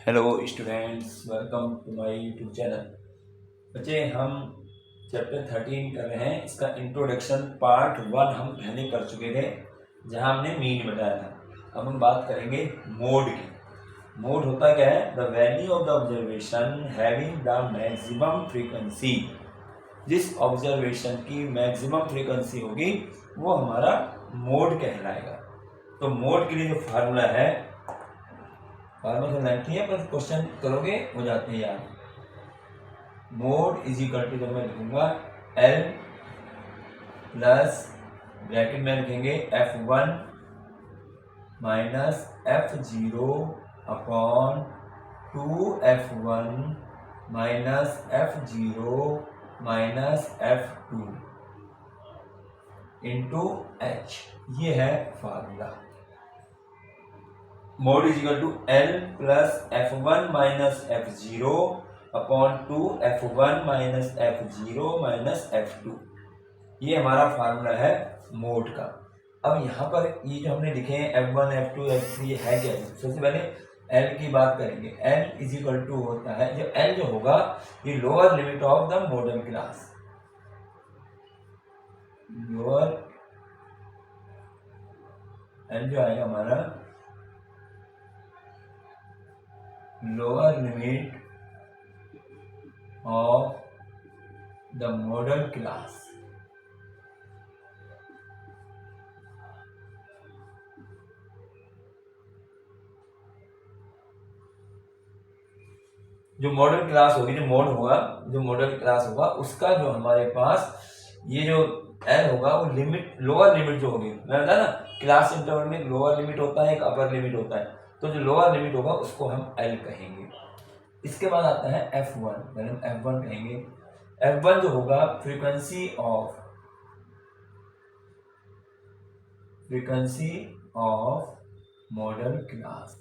Hello students, welcome to my YouTube channel. बच्चे, हम chapter 13 कर रहे हैं। इसका इंट्रोडक्शन पार्ट 1 हम पहले कर चुके थे, जहां हमने मीन बताया था। अब हम बात करेंगे मोड की। मोड होता क्या है? The value of the observation having the maximum frequency. जिस ऑब्जर्वेशन की मैक्सिमम फ्रीक्वेंसी होगी वो हमारा मोड कहलाएगा। तो मोड के लिए जो फार्मूला है, फार्मूला तो लेंथी है पर क्वेश्चन करोगे हो जाते हैं यार। मोड इज इक्वल टू, जब मैं लिखूंगा एल प्लस ब्रैकेट में लिखेंगे F1 minus F0 upon 2F1 minus F0 minus F2 into H। ये है formula. Mode is equal to L plus F1 minus F0 upon 2F1 minus F0 minus F2। ये हमारा formula है mode का। अब यहाँ पर ये जो हमने लिखे हैं F1 F2 F3 ये है क्या? सबसे पहले L की बात करेंगे। L इज इक्वल टू होता है, जो L जो होगा ये lower limit of the model class. Lower L जो आएगा हमारा lower limit of the model class. जो मॉडल क्लास होगी, जो मोड होगा, जो मॉडल क्लास होगा उसका जो हमारे पास ये जो एल होगा वो लिमिट, लोअर लिमिट जो होगी, मैं बताया ना क्लास इंटरवल में लोअर लिमिट होता है, एक अपर लिमिट होता है। तो जो लोअर लिमिट होगा उसको हम एल कहेंगे। इसके बाद आता है F1, पहले हम F1 कहेंगे। F1 जो होगा frequency of model class.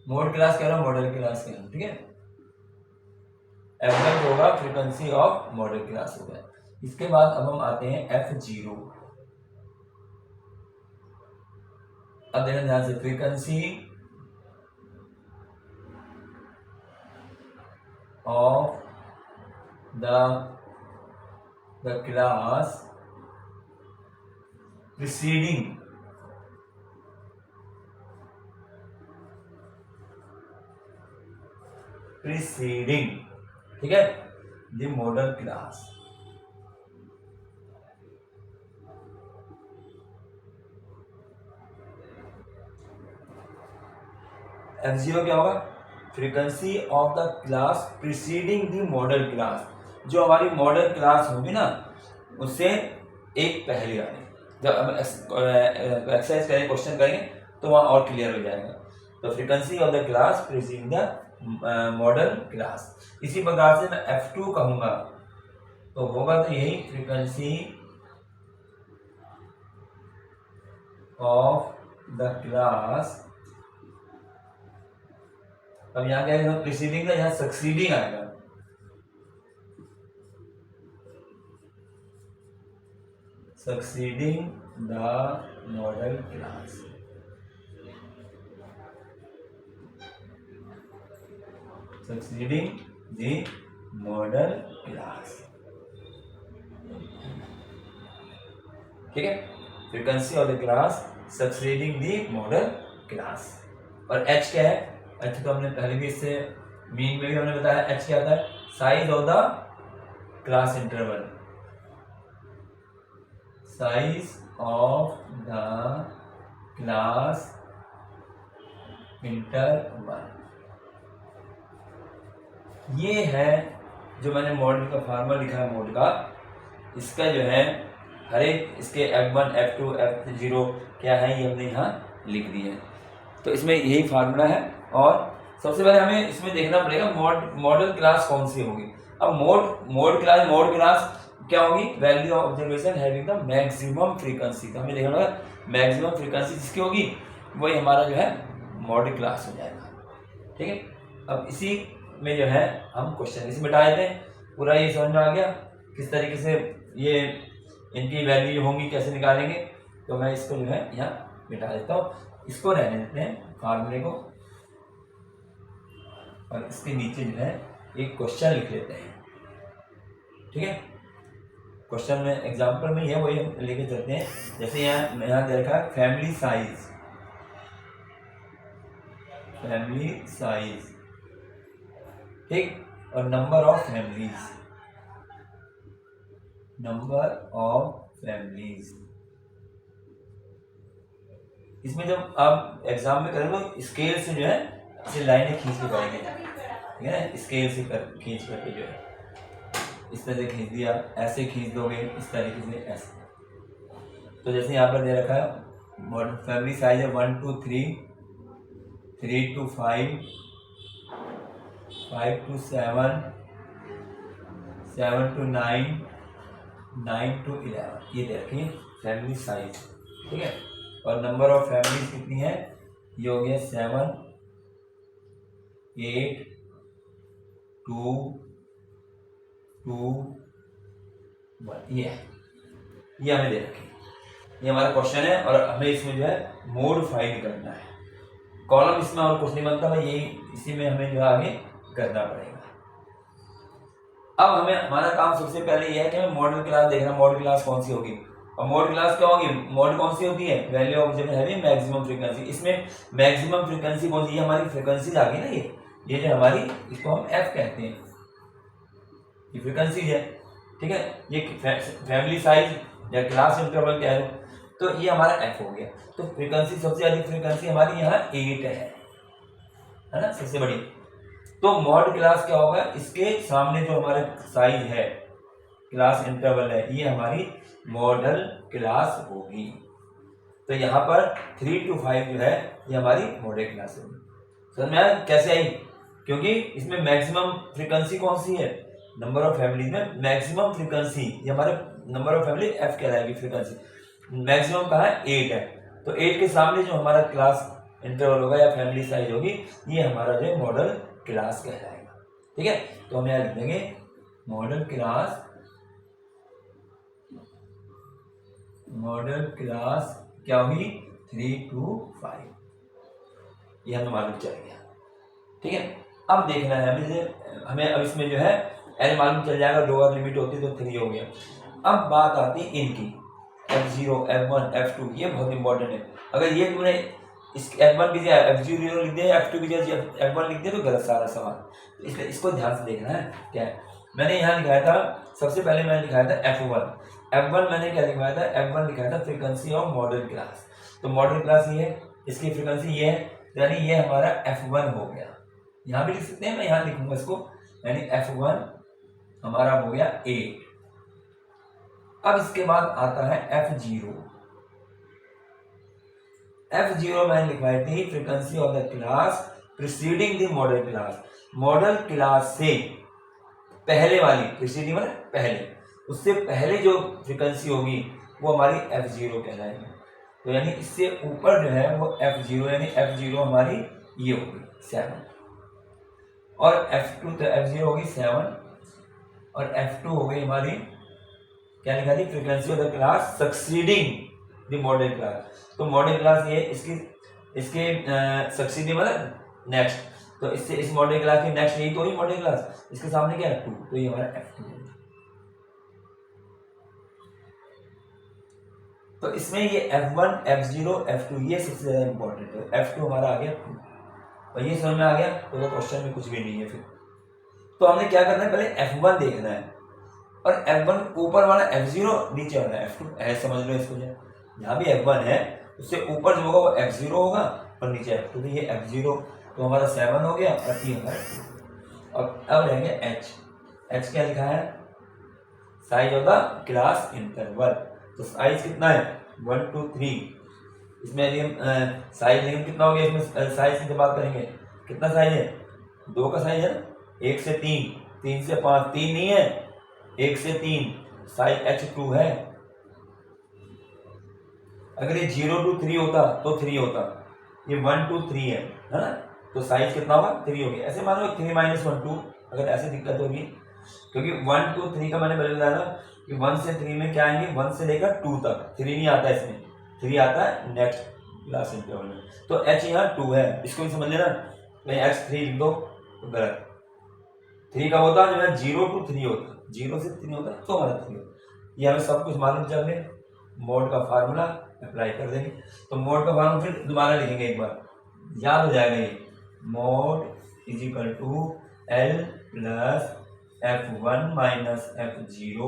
Mod class कह रहा हूं, मॉडल क्लास कह रहा हूं, ठीक है। F1 जो होगा फ्रीक्वेंसी ऑफ मॉडल क्लास हो गया। इसके बाद अब हम आते हैं F0। अब देखना ध्यान से, frequency of the class preceding ठीक है, द मॉडल क्लास। F0 क्या होगा? Frequency of the class preceding the model class. जो हमारी मॉडल क्लास होगी ना उससे एक पहले आने। जब हम एक्सरसाइज करेंगे, क्वेश्चन करेंगे तो वहाँ और क्लियर हो जाएगा। तो frequency of the class preceding the model class. इसी प्रकार से मैं F2 कहूँगा तो होगा तो यही फ्रीक्वेंसी ऑफ द क्लास। अब यहाँ क्या है, प्रीसीडिंग का, यहाँ सक्सीडिंग आएगा। Succeeding the model class. Succeeding the model class, ठीक है। Frequency of the class succeeding the model class. और H क्या है? H तो हमने पहले भी इससे मीन में भी हमने बताया। H क्या आता है? Size of the class interval. Size of the class interval. ये है जो मैंने मॉडल का फार्मूला लिखा है मोड का। इसका जो है हर एक इसके F1 F2 F0 क्या है ये हमने यहाँ लिख दिए हैं। तो इसमें यही फार्मूला है। और सबसे पहले हमें इसमें देखना पड़ेगा मॉडल क्लास कौन सी होगी। अब मोड क्लास क्या होगी? Value of observation having the maximum frequency. तो हमें देखना होगा मैक्सिमम फ्रीक्वेंसी जिसकी होगी वही हमारा जो है मॉडल क्लास हो जाएगा, ठीक है। अब इसी में जो है हम क्वेश्चन इसे मिटा देते हैं। पूरा ये समझ में आ गया किस तरीके से ये इनकी वैल्यू होंगी, कैसे निकालेंगे। तो मैं इसको जो है यहाँ मिटा देता हूँ, इसको रहने देते हैं फार्मूले को। और इसके नीचे जो है एक क्वेश्चन लिख लेते हैं। ठीक है, क्वेश्चन में एग्जांपल में है वही हम लेके चलते हैं। जैसे यहाँ दे रखा है फैमिली साइज, ठीक, और नंबर ऑफ फैमिलीज। इसमें जब आप एग्जाम में करेंगे तो स्केल से जो है इसे लाइनें खींच के करेंगे, ठीक है ना, स्केल से खींच करके जो है इस तरह से खींच दिया, ऐसे खींच दोगे इस तरीके से ऐसे। तो जैसे यहाँ पर दे रखा है फैमिली साइज है 1 to 3, 3 to 5, 5 to 7, 7 to 9, 9 to 11, ये दे रखी फैमिली साइज। ठीक है, और नंबर ऑफ फैमिलीज कितनी है, ये हो गया 7, 8, 2, 2, 1, ये हमें दे रखी। ये हमारा क्वेश्चन है और हमें इसमें जो है मोड फाइंड करना है। कॉलम इसमें और कुछ नहीं बनता भाई, यही इसी में हमें जो है आगे करना पड़ेगा। अब हमें हमारा काम सबसे पहले यह है कि हमें मॉडल क्लास देखना, मॉडल क्लास कौन सी होगी। और मॉडल क्लास क्या होगी, मॉडल कौन सी होती है, वैल्यू ऑफ जब है मैक्सिमम फ्रीक्वेंसी। इसमें मैक्सिमम फ्रीक्वेंसी कौन सी है, हमारी फ्रीक्वेंसी आ गई ना, ये जो हमारी, इसको हम एफ कहते हैं, ये फ्रीक्वेंसी है। ठीक है, ये फैमिली साइज या क्लास इंटरवल कह लो, तो ये हमारा एफ हो गया। तो फ्रीक्वेंसी सबसे अधिक फ्रीक्वेंसी हमारी यहाँ 8 है ना, सबसे बड़ी। तो मॉड क्लास क्या होगा, इसके सामने जो हमारा साइज है, क्लास इंटरवल है, ये हमारी मॉडल क्लास होगी। तो यहाँ पर 3 to 5 जो है ये हमारी मॉडल क्लास होगी। समझ में आया कैसे आई, क्योंकि इसमें मैक्सिमम फ्रीक्वेंसी कौन सी है, नंबर ऑफ फैमिली में मैक्सिमम फ्रीक्वेंसी, ये हमारे नंबर ऑफ फैमिली एफ कहलाएगी, फ्रीक्वेंसी मैक्सिमम कहाँ है 8 है। तो 8 के सामने जो हमारा क्लास इंटरवल होगा या फैमिली साइज होगी, ये हमारा जो मॉडल क्लास कहलाएगा। ठीक है, तो हम यहाँ लिख देंगे मॉडल क्लास क्या हुई 3 to 5, ये हमें मालूम चल गया। ठीक है, अब देखना है हमें अब इसमें जो है एल मालूम चल जाएगा, लोअर लिमिट होती है तो 3 हो गया। अब बात आती है इनकी F0, F1, F2, ये बहुत इंपॉर्टेंट है। अगर ये तुमने इस F1 की जगह F0 लिख दिया, F2 की जगह F1 लिख दिया तो गलत सारा सवाल। तो इसलिए इसको ध्यान से देखना है। क्या है, मैंने यहाँ लिखाया था, सबसे पहले मैंने लिखाया था F1 मैंने क्या लिखवाया था, F1 लिखाया था फ्रीक्वेंसी ऑफ मॉडल क्लास। तो मॉडल क्लास ये है, इसकी फ्रीक्वेंसी ये है, यानी ये हमारा F1 हो गया। यहाँ भी लिख सकते हैं, मैं यहाँ लिखूंगा इसको, यानी F1 हमारा हो गया 8। अब इसके बाद आता है F0 मैंने लिखवाई थी frequency of the class preceding the model class. Model class से पहले वाली, प्रीसीडिंग मतलब पहले, उससे पहले जो फ्रीक्वेंसी होगी वो हमारी F0 कहलाएगी। तो यानी इससे ऊपर जो है वो F0, यानी F0 हमारी ये होगी 7, और F2 तो F0 होगी 7, और F2 हो गई हमारी क्या लिखा थी, frequency of the class succeeding the model class. तो मॉडल क्लास ये इसके सक्सीडिंग मतलब नेक्स्ट, तो इससे इस मॉडल क्लास के नेक्स्ट यही तो ही मॉडल क्लास, इसके सामने क्या है 2, तो ये हमारा F2 है। तो इसमें ये F1, F0, F2 ये सबसे ज्यादा इंपॉर्टेंट है। F2 हमारा आ गया 2, और ये समझ में आ गया तो क्वेश्चन में कुछ भी नहीं है फिर। तो हमने क्या करना है, पहले F1 देखना है, और F1 ऊपर वाला F0, नीचे वाला F2, ऐसे समझ लो इसको। यहाँ भी F1 है, उससे ऊपर जो होगा वो F0 होगा और नीचे F2। तो ये F0 तो हमारा 7 हो गया, और ये हमारा 2। और अब रहेंगे H क्या लिखा है, size of the class interval. तो साइज कितना है 1 to 3, इसमें साइज लेकिन कितना हो गया, इसमें साइज की बात करेंगे, कितना साइज है, 2 का साइज है ना, 1 से 3, 3 से 5, 3 नहीं है, 1 से 3, साइज H2 है। अगर ये 0 to 3 होता तो 3 होता, ये 1 to 3 है ना, तो साइज कितना होगा 3 हो गया। ऐसे मान लो 3 - 1 2, अगर ऐसे दिक्कत होगी, क्योंकि 1 to 3 का मैंने पहले बताया ना कि 1 से 3 में क्या आएंगे, 1 से लेकर 2 तक, 3 नहीं आता इसमें, 3 आता है नेक्स्ट क्लास इंटरवल में। तो H यहाँ 2 है, इसको भी समझ लेना, H3 लिख दो, तो गलत। 3 कब होता है? जो है 0 to 3 होता है, 0 से 3 होता है तो हमारा 3 होता है। ये हमें सब कुछ मालूम चल गया। मोड का फार्मूला अप्लाई कर देंगे। तो मोड का फार्मूला फिर दोबारा लिखेंगे, एक बार याद हो जाएगा ये। Mode is equal to L plus F1 minus F0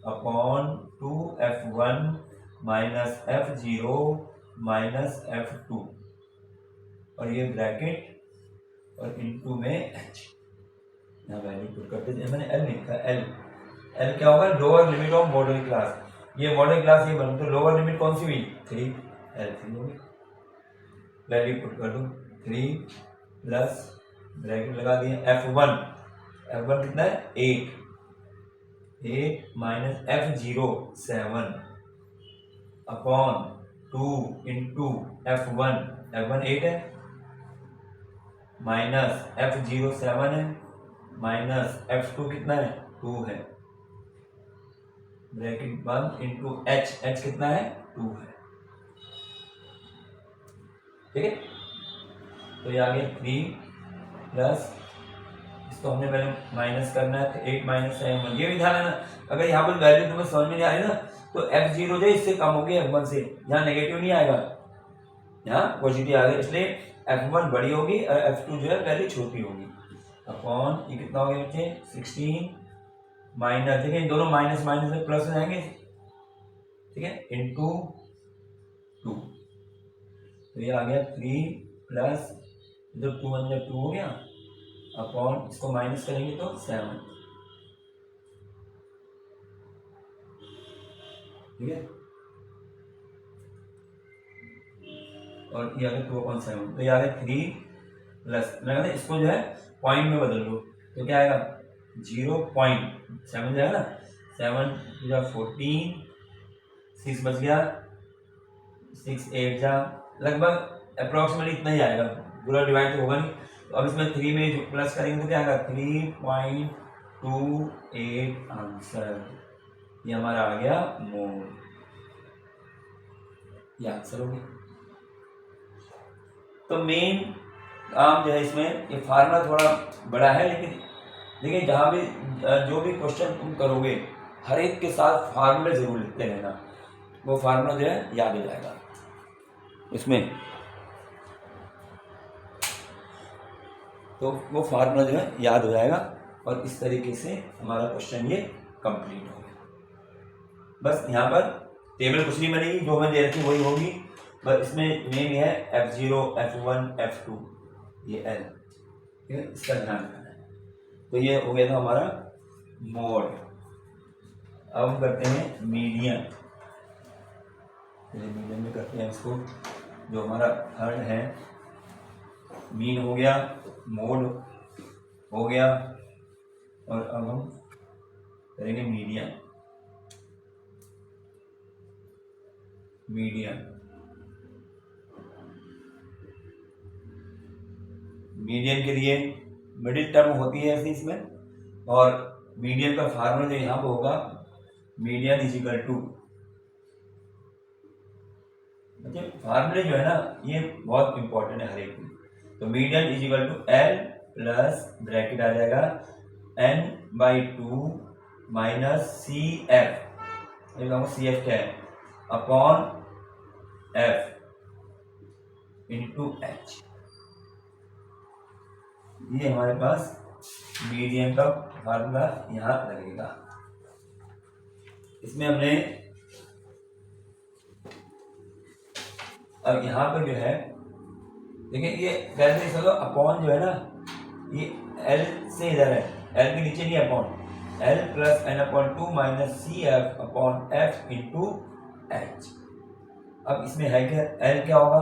upon 2F1 minus F0 minus F2, और ये ब्रैकेट और इनटू में H। यहाँ वैल्यू पुट करते हैं, मैंने L लिखा है। L क्या होगा? Lower limit of model class. ये मॉडल क्लास ये बन, तो लोअर लिमिट कौन सी हुई? 3, L3 होगी। वैल्यू पुट कर दो, 3 प्लस ब्रैकेट लगा दिए F1 कितना है? 8 minus F0 7 upon 2 into F1 8 है, माइनस F0 7 है, माइनस F2 कितना है? 2 है, ब्रैकेट बंद इंटू H कितना है? 2 है। ठीक है, तो ये आ गया 3 प्लस, इसको हमने पहले माइनस करना है, तो 8 माइनस 7। ये भी ध्यान है ना, अगर यहाँ पर वैल्यू तुम्हें समझ में नहीं आ रही ना, तो F0 जो है इससे कम हो गया F1 से, यहाँ नेगेटिव नहीं आएगा, यहाँ पॉजिटिव आ गया, इसलिए F1 बड़ी होगी और F2 जो है वैल्यू छोटी होगी। अपॉन ये कितना हो गया बच्चे? 16 माइनस, देखिए इन दोनों माइनस माइनस में प्लस हो जाएंगे, ठीक है, इंटू 2। तो ये आ गया 3 प्लस, जब 2 1 जब 2 हो गया, अपॉन इसको माइनस करेंगे तो 7। ठीक है, और ये आ गया 2/7। तो ये आ गया 3 प्लस, मैं इसको जो है पॉइंट में बदल लो, तो क्या आएगा? 0.7 जाएगा ना, 7 जा 14, 6 बच गया, 6 8 जा, लगभग अप्रोक्सीमेटली इतना ही आएगा, पूरा डिवाइड तो होगा नहीं। तो अब इसमें 3 में जो प्लस करेंगे तो क्या आएगा? 3.28 आंसर। ये हमारा आ गया मोड, ये आंसर हो गया। तो मेन काम जो है इसमें, ये फार्मूला थोड़ा बड़ा है, लेकिन देखिए जहाँ भी जो भी क्वेश्चन तुम करोगे हर एक के साथ फार्मूले जरूर लिखते रहना, वो फार्मूला जो है याद हो जाएगा इसमें। तो वो फार्मूला जो है याद हो जाएगा, और इस तरीके से हमारा क्वेश्चन ये कंप्लीट हो गया। बस यहाँ पर टेबल कुछ नहीं बनेगी, जो हमें दे रखी वही होगी, बस इसमें मेन है F0 F1 F2 ये L, ठीक है, इसका ध्यान रखना है। तो ये हो गया था हमारा मोड। अब हम करते हैं मीडियन। मीडियन में करते हैं इसको, जो हमारा थर्ड है, मीन हो गया, मोड हो गया, और अब हम करेंगे मीडियन। मीडियन के लिए मिडिल टर्म होती है ऐसे इसमें, और मीडियन का फार्मूला जो यहाँ पे होगा, मीडियन इज इक्वल टू, फार्मूले जो है ना ये बहुत इंपॉर्टेंट है हर एक में। तो median is equal to L plus bracket आ जाएगा N/2 माइनस CF, CF क्या है? Upon F into H। ये हमारे पास मीडियन का फार्मूला यहाँ लगेगा। इसमें हमने अब यहाँ पर जो है, देखिए ये कैसे चलो, अपॉन जो है ना ये L से इधर है, L के नीचे नहीं upon, L plus N/2 minus CF upon F into H। अब इसमें है क्या? L क्या होगा?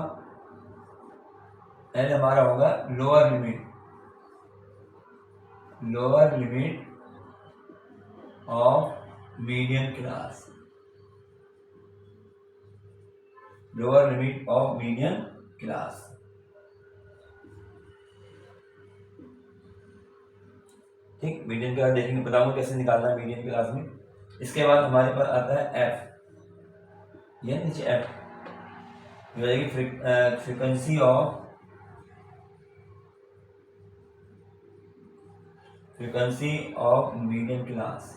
L हमारा होगा lower limit of median class, lower limit of median class. ठीक, मीडियन क्लास देखेंगे, बताऊंगा कैसे निकालना है मीडियन क्लास में। इसके बाद हमारे पास आता है F, ये नीचे F हो जाएगी frequency of frequency of medium class,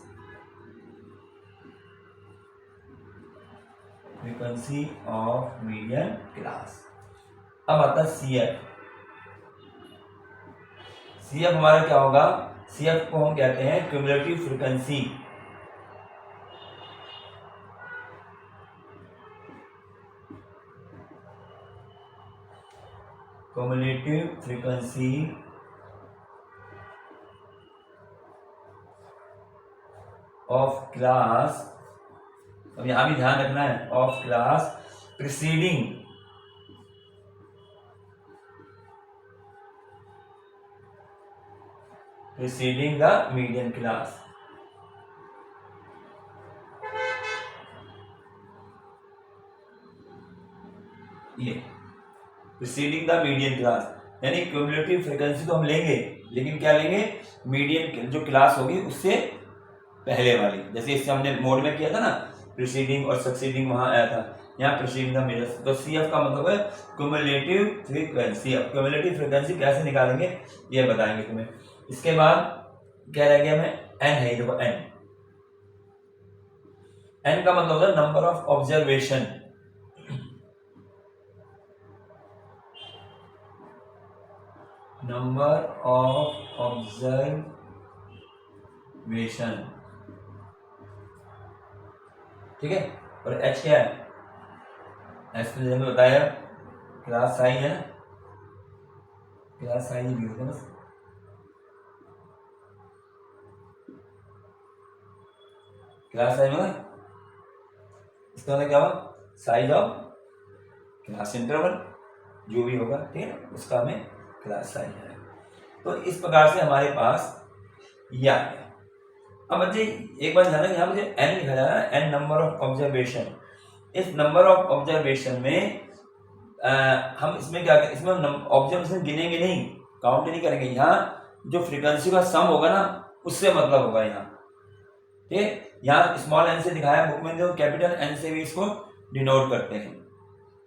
frequency of medium class. अब आता है CF। CF हमारा क्या होगा? CF को हम कहते हैं cumulative frequency, cumulative frequency of class. अब यहां भी ध्यान रखना है, of class preceding the medium class. ये प्रीसीडिंग द मीडियम क्लास, यानी क्यूमुलेटिव फ्रीक्वेंसी तो हम लेंगे, लेकिन क्या लेंगे? मीडियम जो क्लास होगी उससे पहले वाली। जैसे इससे हमने मोड में किया था ना, प्रीसीडिंग और सक्सीडिंग वहां आया था, यहाँ प्रीसीडिंग द मीडियम। तो CF का मतलब है क्यूमुलेटिव फ्रीक्वेंसी। अब क्यूमुलेटिव फ्रीक्वेंसी कैसे निकालेंगे ये बताएंगे तुम्हें। इसके बाद क्या रह गया? में N है, देखो N का मतलब होता है number of observation. Number of observation, ठीक है। और H क्या है? H तो जैसे बताया क्लास साइज है ना, क्लास साइज भी होता है बस। क्लास साइज मतलब इसका मतलब क्या हुआ? साइज ऑफ क्लास इंटरवल जो भी होगा, ठीक है ना, उसका हमें क्लास साइज है। तो इस प्रकार से हमारे पास यह है। अब बच्चे एक बार ध्यान रखना, यहाँ मुझे N लिखा जा रहा है, N नंबर ऑफ ऑब्जर्वेशन। इस नंबर ऑफ ऑब्जर्वेशन में हम इसमें क्या करें? इसमें ऑब्जर्वेशन गिनेंगे नहीं, काउंट नहीं करेंगे। यहाँ जो फ्रीक्वेंसी का सम होगा ना, उससे मतलब होगा यहाँ, ठीक है। यहाँ स्मॉल n से दिखाया बुक में, जो कैपिटल N से भी इसको डिनोट करते हैं।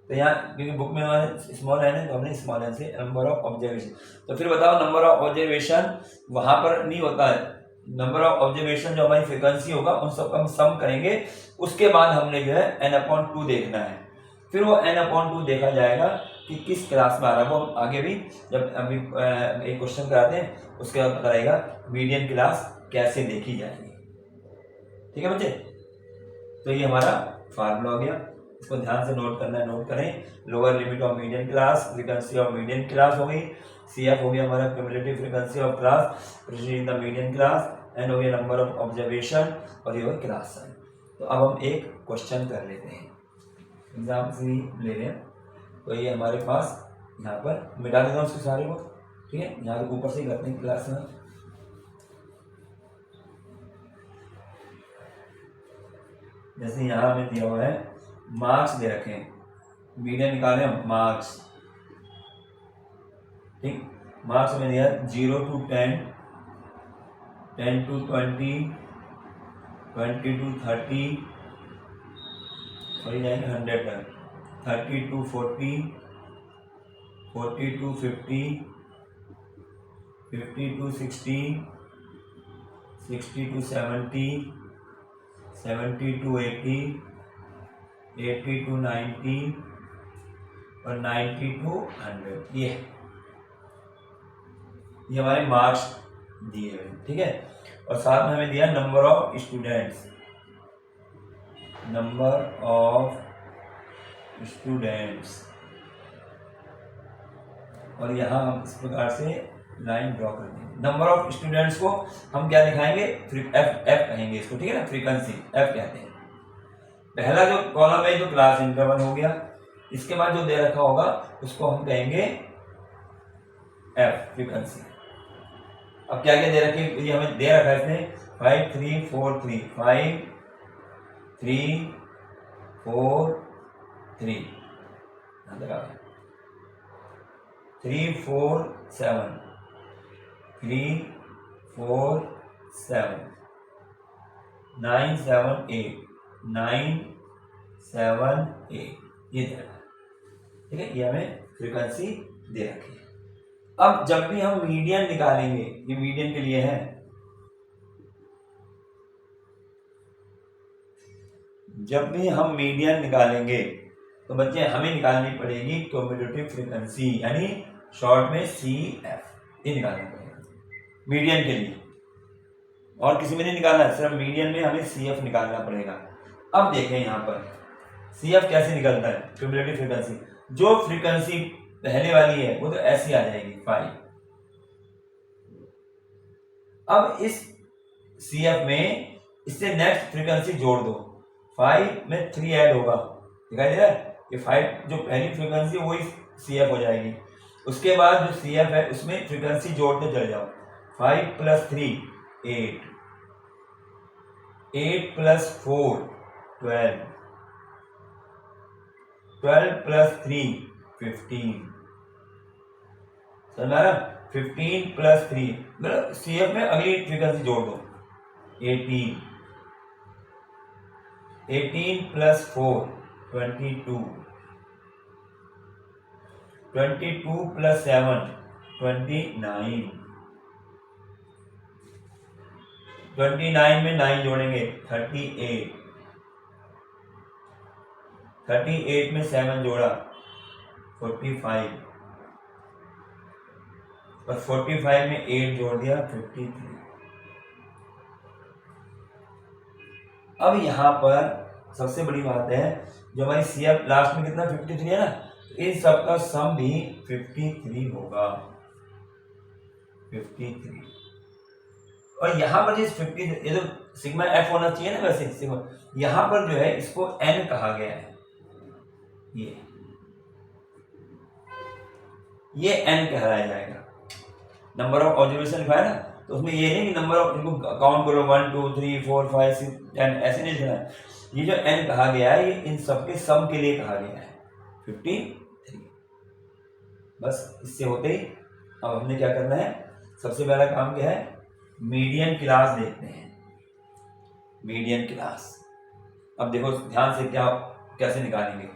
तो यहाँ क्योंकि बुक में हमारे स्मॉल n है, तो हमने स्मॉल n से नंबर ऑफ ऑब्जर्वेशन। तो फिर बताओ, नंबर ऑफ ऑब्जर्वेशन वहां पर नहीं होता है। नंबर ऑफ ऑब्जर्वेशन जो हमारी फ्रीक्वेंसी होगा उन सबका हम सम करेंगे, उसके बाद हमने जो है n/2 देखना है। फिर वो n/2 देखा जाएगा कि किस क्लास में आ रहा है। वो आगे भी जब अभी एक क्वेश्चन कराते हैं उसके बाद पता रहेगा मीडियम क्लास कैसे देखी जाएगी, ठीक है बच्चे। तो ये हमारा फार्मूला हो गया, इसको ध्यान से नोट करना है, नोट करें। Lower limit of medium class, frequency of medium class हो गई। CF हो गया हमारा cumulative frequency of class preceding the medium class. N हो गया नंबर ऑफ ऑब्जर्वेशन, और ये हो क्लास साइज। तो अब हम एक क्वेश्चन कर लेते हैं, एग्जाम से ही ले रहे हैं। तो ये हमारे पास यहाँ पर मिटा देता हूँ उसके सारे को, ठीक है। यहाँ ऊपर से ही करते हैं क्लास में। जैसे यहाँ हमें दिया हुआ है मार्क्स दे रखे हैं, मीडियम निकाले हम मार्क्स, ठीक। मार्क्स में दिया 0 to 10, 10 to 20, 20 to 30, और जाएंगे 100 तक, 30 to 40, 40 to 50, 50 to 60, 60 to 70, 70 to 80, 80 to 90, और 90 to 100। ये हमारे मार्क्स दिए हुए, ठीक है। और साथ में हमें दिया number of students, number of students. और यहाँ हम इस प्रकार से लाइन ड्रॉ कर देंगे। नंबर ऑफ स्टूडेंट्स को हम क्या दिखाएंगे? F कहेंगे इसको, ठीक है ना, फ्रीक्वेंसी F कहते हैं। पहला जो कॉलम है जो क्लास इंटरवल हो गया, इसके बाद जो दे रखा होगा उसको हम कहेंगे F फ्रीक्वेंसी। अब क्या क्या दे रखे? ये हमें दे रखा है इसमें 5 3 4 3, 5 3 4 3, 3 4 7, 3 4 7, 9 7 8, 9 7 8, ये दे रखा है, ठीक है। ये हमें फ्रीक्वेंसी दे रखी है। अब जब भी हम मीडियन निकालेंगे, ये मीडियन के लिए है, जब भी हम मीडियन निकालेंगे तो बच्चे हमें निकालनी पड़ेगी कम्यूटेटिव फ्रीक्वेंसी, यानी शॉर्ट में CF, ये निकालना पड़ेगा मीडियन के लिए, और किसी में नहीं निकालना है, सिर्फ मीडियन में हमें CF निकालना पड़ेगा। अब देखें यहाँ पर CF कैसे निकलता है, क्यूमुलेटिव फ्रीक्वेंसी। जो फ्रीक्वेंसी पहले वाली है वो तो ऐसी आ जाएगी 5। अब इस CF में इससे नेक्स्ट फ्रीक्वेंसी जोड़ दो, 5 में 3 ऐड होगा, दिखाई दे रहा है, ये 5 जो पहली फ्रीक्वेंसी है वही CF हो जाएगी। उसके बाद जो CF है उसमें फ्रीक्वेंसी जोड़ते चले जाओ, 5 + 3 8, 8 + 4 12, 12 + 3 15, समझ आ रहा, 15 + 3 मतलब CF में अगली फ्रीक्वेंसी जोड़ दो, 18, 18 + 4 22, 22 + 7 29, 29 में 9 जोड़ेंगे 38, 38 में 7 जोड़ा 45, और 45 में 8 जोड़ दिया 53। अब यहाँ पर सबसे बड़ी बात है, जो हमारी CF लास्ट में कितना 53 है ना, इन सब का सम भी 53 होगा, 53। और यहाँ पर जिस 50, ये तो सिग्मा F होना चाहिए ना, वैसे सिग्मा यहाँ पर जो है इसको N कहा गया है, ये N कहलाया जाएगा। नंबर ऑफ ऑब्जर्वेशन लिखा है ना, तो उसमें ये नहीं कि नंबर ऑफ, इनको काउंट करो 1 2 3 4 5 6 10, ऐसे नहीं लिखना है। ये जो N कहा गया है ये इन सब के सम के लिए कहा गया है, 53। बस इससे होते ही अब हमने क्या करना है, सबसे पहला काम क्या है, मीडियन क्लास देखते हैं, मीडियन क्लास। अब देखो ध्यान से क्या कैसे निकालेंगे।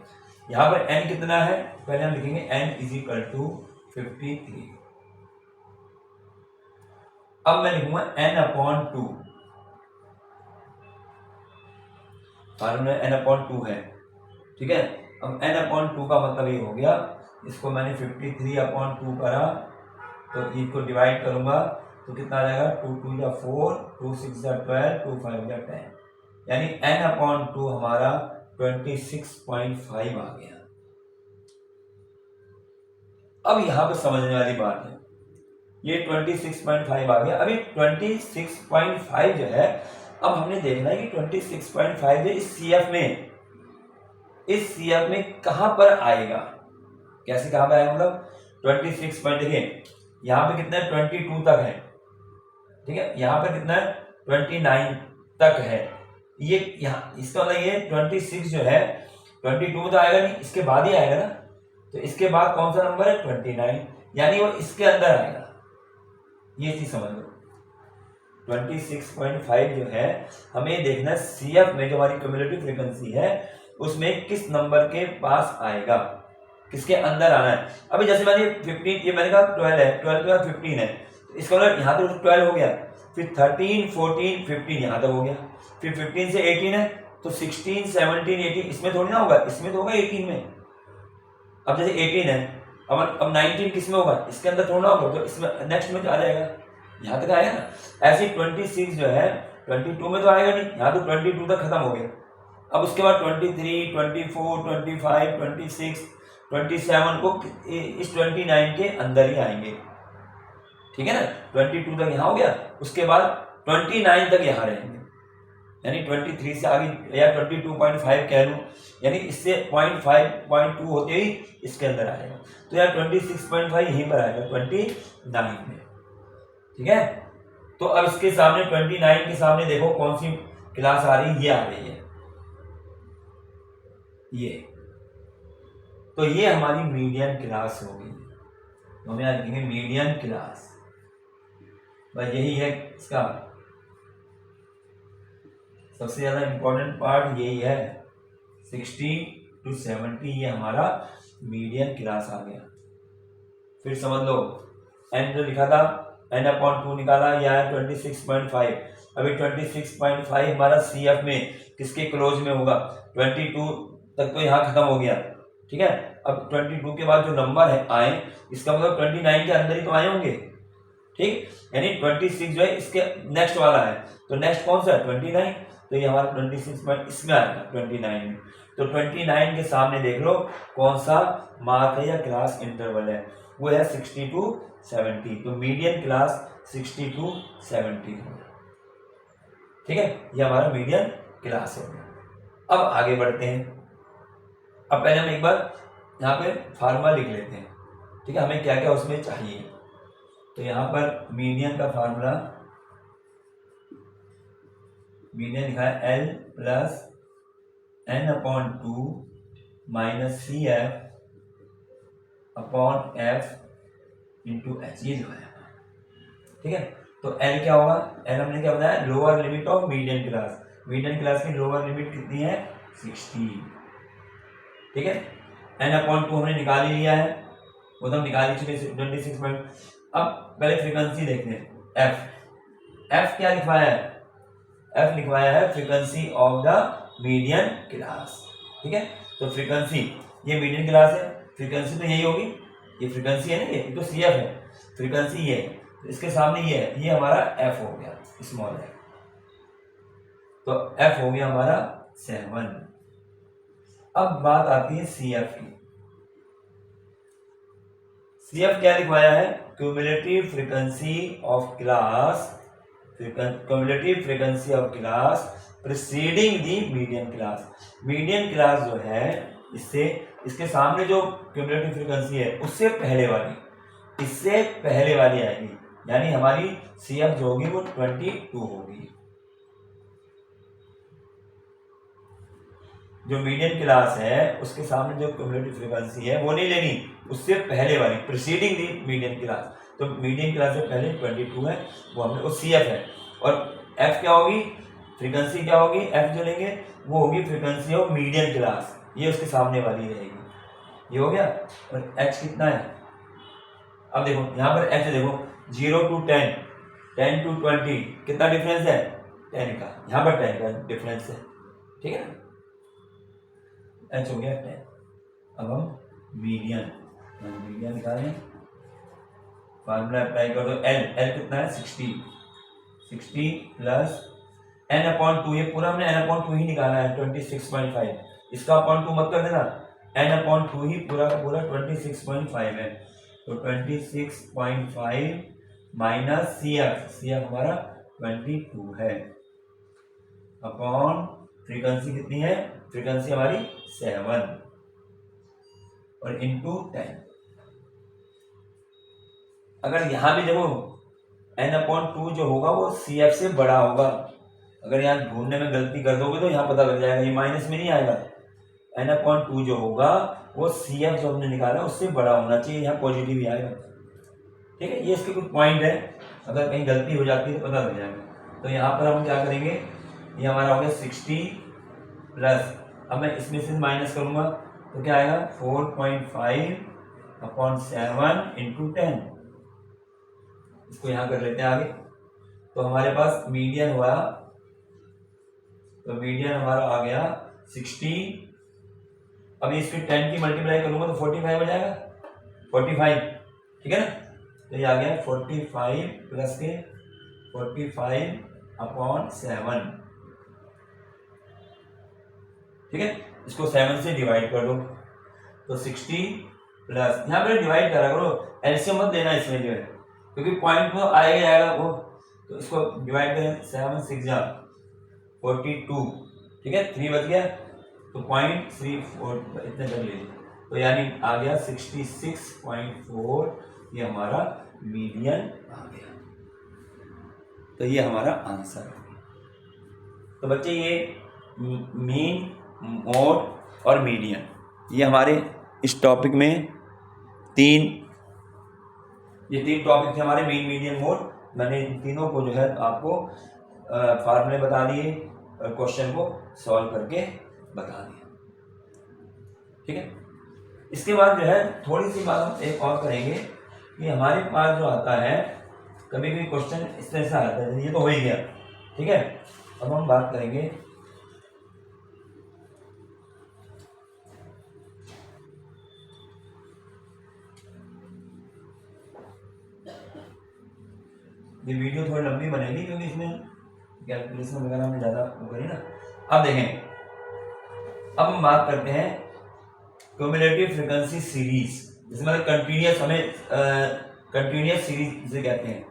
यहाँ पर N कितना है, पहले हम लिखेंगे N = 53। अब मैं लिखूंगा N/2, फार्मूला N/2 है, ठीक है। अब N/2 का मतलब ये हो गया, इसको मैंने 53/2 करा तो इसको डिवाइड करूंगा तो कितना आ जाएगा, 2 2 या 4, 2 6 या 12, 2 5 या 10, यानी N/2 हमारा 26.5 आ गया। अब यहां पर समझने वाली बात है, ये 26.5 आ गया। अभी 26.5 जो है, अब हमने देखना है कि 26.5 जो इस CF में कहां पर आएगा, कैसे कहां पर आएगा, मतलब 26 पॉइंट, देखिए यहाँ पे कितना है 22 तक है, ठीक है, यहाँ पर कितना है 29 तक है, ये यहाँ इसका मतलब ये 26 जो है 22 तो आएगा नहीं, इसके बाद ही आएगा ना, तो इसके बाद कौन सा नंबर है 29, यानी वो इसके अंदर आएगा, ये चीज समझ लो। 26.5 जो है हमें देखना है CF में जो हमारी क्यूमुलेटिव फ्रीक्वेंसी है उसमें किस नंबर के पास आएगा, किसके अंदर आना है। अभी जैसे मैंने 15, ये मैंने कहा 12 है, 12 के बाद 15 है, तो इसका मतलब यहाँ तो 12 हो गया, फिर 13 14 15 यहाँ तक हो गया, फिर 15 से 18 है तो 16 17 18, इसमें थोड़ी ना होगा, इसमें तो होगा 18 में। अब जैसे 18 है, अब 19 किस में होगा, इसके अंदर थोड़ा होगा, तो इसमें नेक्स्ट में तो आ जाएगा, यहाँ तक आएगा ना। ऐसे 26 जो है 22 में तो आएगा नहीं, यहाँ तो 22 तक खत्म हो गया। अब उसके बाद 23 24 25 26 27 को इस 29 के अंदर ही आएंगे, ठीक है ना। 22 तक यहाँ हो गया, उसके बाद 29 तक यहाँ रहेंगे, यानी 23 से आगे या 22.5 कह लूँ, यानी इससे 0.5 होते ही इसके अंदर आएगा, तो यार 26.5 यहीं पर आएगा 29 में, ठीक है। तो अब इसके सामने 29 के सामने देखो कौन सी क्लास आ रही है, ये आ रही है, ये, तो ये हमारी मीडियन क्लास होगी, तो हम यहाँ लिखेंगे मीडियन क्लास, बस यही है इसका सबसे ज्यादा इंपॉर्टेंट पार्ट, यही है 60 to 70, ये हमारा मीडियन क्लास आ गया। फिर समझ लो N जो लिखा था N/2 निकाला, यह है 26.5, अभी 26.5 हमारा CF में किसके क्लोज में होगा, 22 तक तो यहाँ खत्म हो गया, ठीक है। अब 22 के बाद जो नंबर है आए, इसका मतलब 29 के अंदर ही तो आए होंगे, ठीक। यानी 26 जो है इसके नेक्स्ट वाला है, तो नेक्स्ट कौन सा है 29, तो ये हमारा 26 पॉइंट इसमें आएगा 29 में। तो 29 के सामने देख लो कौन सा मार्क है या क्लास इंटरवल है, वो है 60 to 70, तो मीडियन क्लास 60 to 70, ठीक है। ये हमारा मीडियन क्लास हो गया। अब आगे बढ़ते हैं। अब पहले हम एक बार यहाँ पे फार्मूला लिख लेते हैं, ठीक है, हमें क्या क्या उसमें चाहिए। तो यहाँ पर मीडियन का फार्मूला, मीडियन लिखा है L plus N/2 minus CF upon F into H, ये लिखा है, ठीक है। तो L क्या होगा, L हमने क्या बताया, lower limit of median class, median class की लोअर लिमिट कितनी है 60, ठीक है। N/2 हमने निकाल ही लिया है, वो तो हम निकाल ही चुके 26 पॉइंट। अब पहले फ्रीक्वेंसी देखते हैं, F क्या लिखवाया है, F लिखवाया है frequency of the median class, ठीक है। तो फ्रीक्वेंसी, ये मीडियन क्लास है, फ्रीक्वेंसी तो यही होगी, ये फ्रीक्वेंसी है ना, ये तो CF है, फ्रीक्वेंसी ये है, तो इसके सामने ये है, ये हमारा F हो गया, स्मॉल है, तो F हो गया हमारा 7। अब बात आती है CF की। CF क्या लिखवाया है, cumulative frequency of class, cumulative frequency of class preceding the median class. Median class जो है, इससे इसके सामने जो क्यूमुलेटिव फ्रीक्वेंसी है उससे पहले वाली, इससे पहले वाली आएगी, यानी हमारी CF जो होगी वो 22 होगी। जो मीडियन क्लास है उसके सामने जो क्यूमुलेटिव फ्रीक्वेंसी है वो नहीं लेनी, उससे पहले वाली प्रीसीडिंग दी मीडियन क्लास। तो मीडियन क्लास से पहले 22 है, वो हमने, वो CF है। और F क्या होगी, फ्रीक्वेंसी क्या होगी, F जो लेंगे वो होगी फ्रीक्वेंसी ऑफ मीडियन क्लास, ये उसके सामने वाली रहेगी, ये हो गया। और H कितना है, अब देखो यहाँ पर H देखो 0 to 10, 10 to 20, कितना डिफरेंस है 10 का, यहाँ पर 10 का डिफरेंस है, ठीक है ना। H हो गया 10। अब हम मीडियन निकालें, फार्मूला अप्लाई कर दो, L कितना है 60 प्लस N/2, ये पूरा हमने N/2 ही निकाला है 26.5, इसका अपॉन 2 मत कर देना, N/2 ही पूरा का पूरा 26.5 है, तो 26.5 माइनस CF हमारा 22 है, अपॉन फ्रीक्वेंसी कितनी है, फ्रीक्वेंसी हमारी 7 और इंटू 10। अगर यहाँ भी देखो N/2 जो होगा वो CF से बड़ा होगा, अगर यहाँ ढूंढने में गलती कर दोगे तो यहाँ पता लग जाएगा, ये माइनस में नहीं आएगा। N/2 जो होगा वो CF जो हमने निकाला उससे बड़ा होना चाहिए, यहाँ पॉजिटिव ही आएगा, ठीक है। ये इसके कुछ पॉइंट है, अगर कहीं गलती हो जाती है तो पता लग जाएगा। तो यहाँ पर हम क्या करेंगे, ये हमारा हो गया 60 प्लस, अब मैं इसमें से माइनस करूंगा तो क्या आएगा 4.5 अपॉन 7 इंटू 10, इसको यहाँ कर लेते हैं आगे। तो हमारे पास मीडियन हुआ, तो मीडियन हमारा आ गया 60, अभी इसकी 10 की मल्टीप्लाई करूंगा तो 45 हो जाएगा, 45, ठीक है ना। तो ये आ गया 45 प्लस के 45 अपॉन 7, ठीक है। इसको 7 से डिवाइड कर दो, तो 60 प्लस, यहाँ पर डिवाइड करा करो, एलसीएम मत देना इसमें जो है, क्योंकि पॉइंट तो आएगा वो, तो इसको डिवाइड करें 7 6 जा 42, ठीक है, 3 बच गया, तो 0.34 इतने कर लीजिए, तो यानी आ गया 66.4, ये हमारा मीडियन आ गया। तो ये हमारा आंसर है। तो बच्चे ये मीन, मोड और मीडियन, ये हमारे इस टॉपिक में तीन टॉपिक थे हमारे, मीन, मीडियन, मोड। मैंने इन तीनों को जो है आपको फार्मूले बता दिए और क्वेश्चन को सॉल्व करके बता दिया, ठीक है। इसके बाद जो है थोड़ी सी बात हम एक और करेंगे कि हमारे पास जो आता है कभी कभी क्वेश्चन इस तरह से आता है, ये तो हो ही गया, ठीक है, अब हम बात करेंगे ये वीडियो थोड़ी लंबी बनेगी क्योंकि इसमें कैलकुलेशन वगैरह में ज़्यादा वो करी ना। अब देखें, अब हम बात करते हैं क्यूमुलेटिव फ्रीक्वेंसी सीरीज, जिसमें मतलब कंटिन्यूस, हमें कंटिन्यूस सीरीज जिसे कहते हैं।